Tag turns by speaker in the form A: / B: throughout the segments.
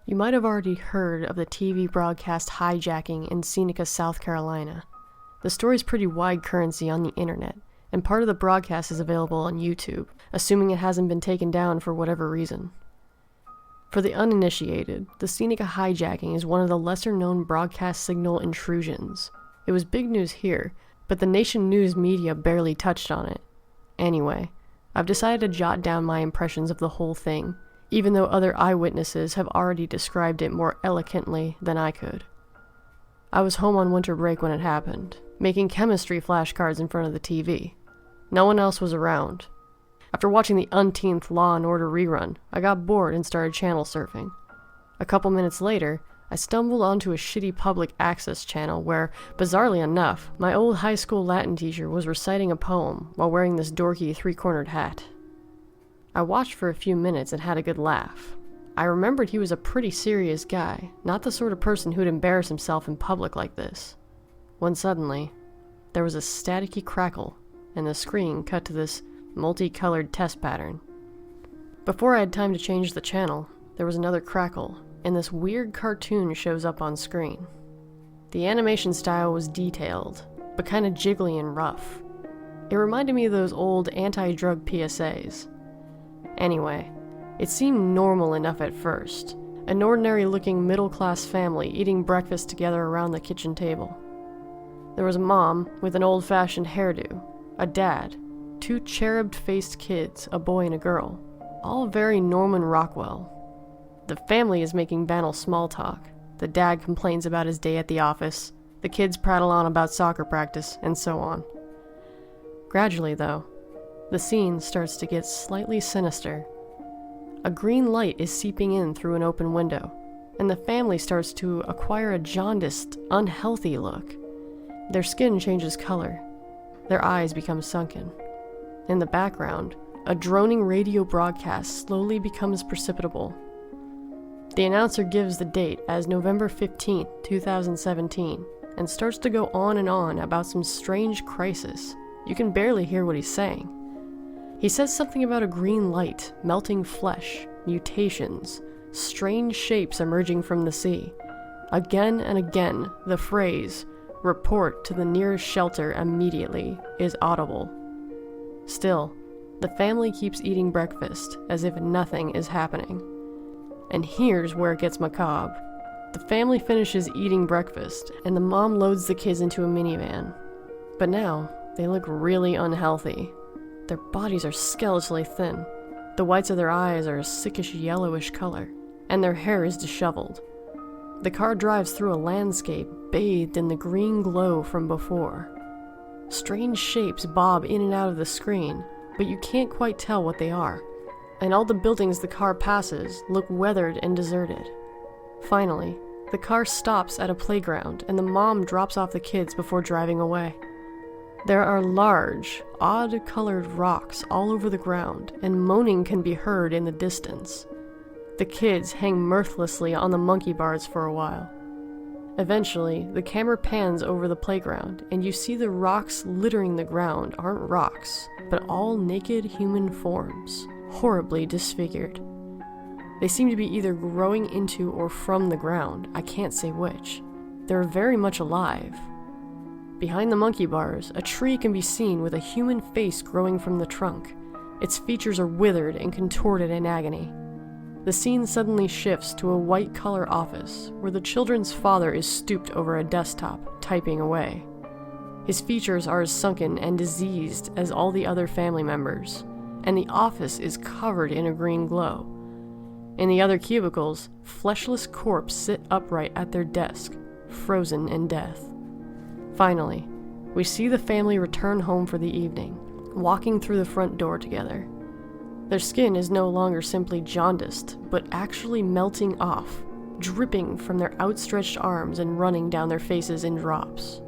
A: You might have already heard of the TV broadcast hijacking in Seneca, South Carolina. The story's pretty wide currency on the internet, and part of the broadcast is available on YouTube, assuming it hasn't been taken down for whatever reason. For the uninitiated, the Seneca hijacking is one of the lesser-known broadcast signal intrusions. It was big news here, but the nation news media barely touched on it. Anyway, I've decided to jot down my impressions of the whole thing, even though other eyewitnesses have already described it more eloquently than I could. I was home on winter break when it happened, making chemistry flashcards in front of the TV. No one else was around. After watching the umpteenth Law and Order rerun, I got bored and started channel surfing. A couple minutes later, I stumbled onto a shitty public access channel where, bizarrely enough, my old high school Latin teacher was reciting a poem while wearing this dorky three-cornered hat. I watched for a few minutes and had a good laugh. I remembered he was a pretty serious guy, not the sort of person who'd embarrass himself in public like this. When suddenly, there was a staticky crackle, and the screen cut to this multicolored test pattern. Before I had time to change the channel, there was another crackle, and this weird cartoon shows up on screen. The animation style was detailed, but kinda jiggly and rough. It reminded me of those old anti-drug PSAs. Anyway, it seemed normal enough at first. An ordinary-looking middle-class family eating breakfast together around the kitchen table. There was a mom with an old-fashioned hairdo, a dad, two cherub-faced kids, a boy and a girl, all very Norman Rockwell. The family is making banal small talk. The dad complains about his day at the office, the kids prattle on about soccer practice, and so on. Gradually, though, the scene starts to get slightly sinister. A green light is seeping in through an open window, and the family starts to acquire a jaundiced, unhealthy look. Their skin changes color. Their eyes become sunken. In the background, a droning radio broadcast slowly becomes precipitable. The announcer gives the date as November 15th, 2017, and starts to go on and on about some strange crisis. You can barely hear what he's saying. He says something about a green light, melting flesh, mutations, strange shapes emerging from the sea. Again and again, the phrase, "report to the nearest shelter immediately," is audible. Still, the family keeps eating breakfast as if nothing is happening. And here's where it gets macabre. The family finishes eating breakfast, and the mom loads the kids into a minivan. But now, they look really unhealthy. Their bodies are skeletally thin. The whites of their eyes are a sickish yellowish color, and their hair is disheveled. The car drives through a landscape bathed in the green glow from before. Strange shapes bob in and out of the screen, but you can't quite tell what they are. And all the buildings the car passes look weathered and deserted. Finally, the car stops at a playground and the mom drops off the kids before driving away. There are large, odd-colored rocks all over the ground, and moaning can be heard in the distance. The kids hang mirthlessly on the monkey bars for a while. Eventually, the camera pans over the playground, and you see the rocks littering the ground aren't rocks, but all naked human forms, horribly disfigured. They seem to be either growing into or from the ground, I can't say which. They're very much alive. Behind the monkey bars, a tree can be seen with a human face growing from the trunk. Its features are withered and contorted in agony. The scene suddenly shifts to a white-collar office, where the children's father is stooped over a desktop, typing away. His features are as sunken and diseased as all the other family members, and the office is covered in a green glow. In the other cubicles, fleshless corpses sit upright at their desk, frozen in death. Finally, we see the family return home for the evening, walking through the front door together. Their skin is no longer simply jaundiced, but actually melting off, dripping from their outstretched arms and running down their faces in drops.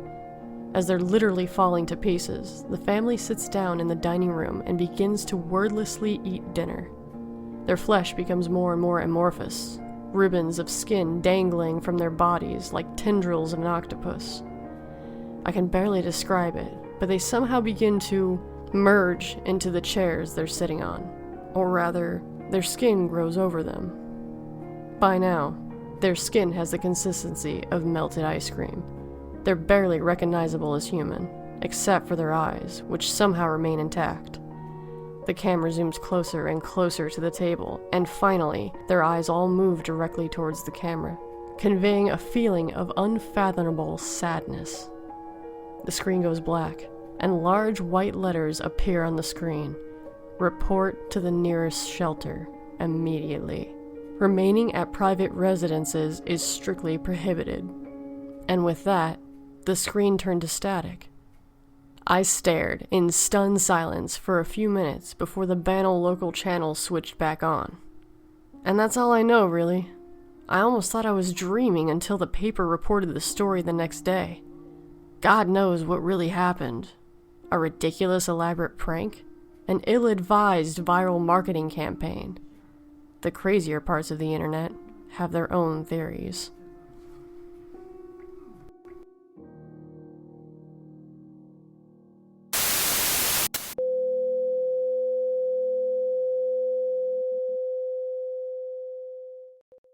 A: As they're literally falling to pieces, the family sits down in the dining room and begins to wordlessly eat dinner. Their flesh becomes more and more amorphous, ribbons of skin dangling from their bodies like tendrils of an octopus. I can barely describe it, but they somehow begin to merge into the chairs they're sitting on. Or rather, their skin grows over them. By now, Their skin has the consistency of melted ice cream. They're barely recognizable as human, except for their eyes, which somehow remain intact. The camera zooms closer and closer to the table, and finally, their eyes all move directly towards the camera, conveying a feeling of unfathomable sadness. The screen goes black, and large white letters appear on the screen. Report to the nearest shelter immediately. Remaining at private residences is strictly prohibited. And with that, the screen turned to static. I stared in stunned silence for a few minutes before the banal local channel switched back on. And that's all I know, really. I almost thought I was dreaming until the paper reported the story the next day. God knows what really happened. A ridiculous, elaborate prank? An ill-advised viral marketing campaign? The crazier parts of the internet have their own theories.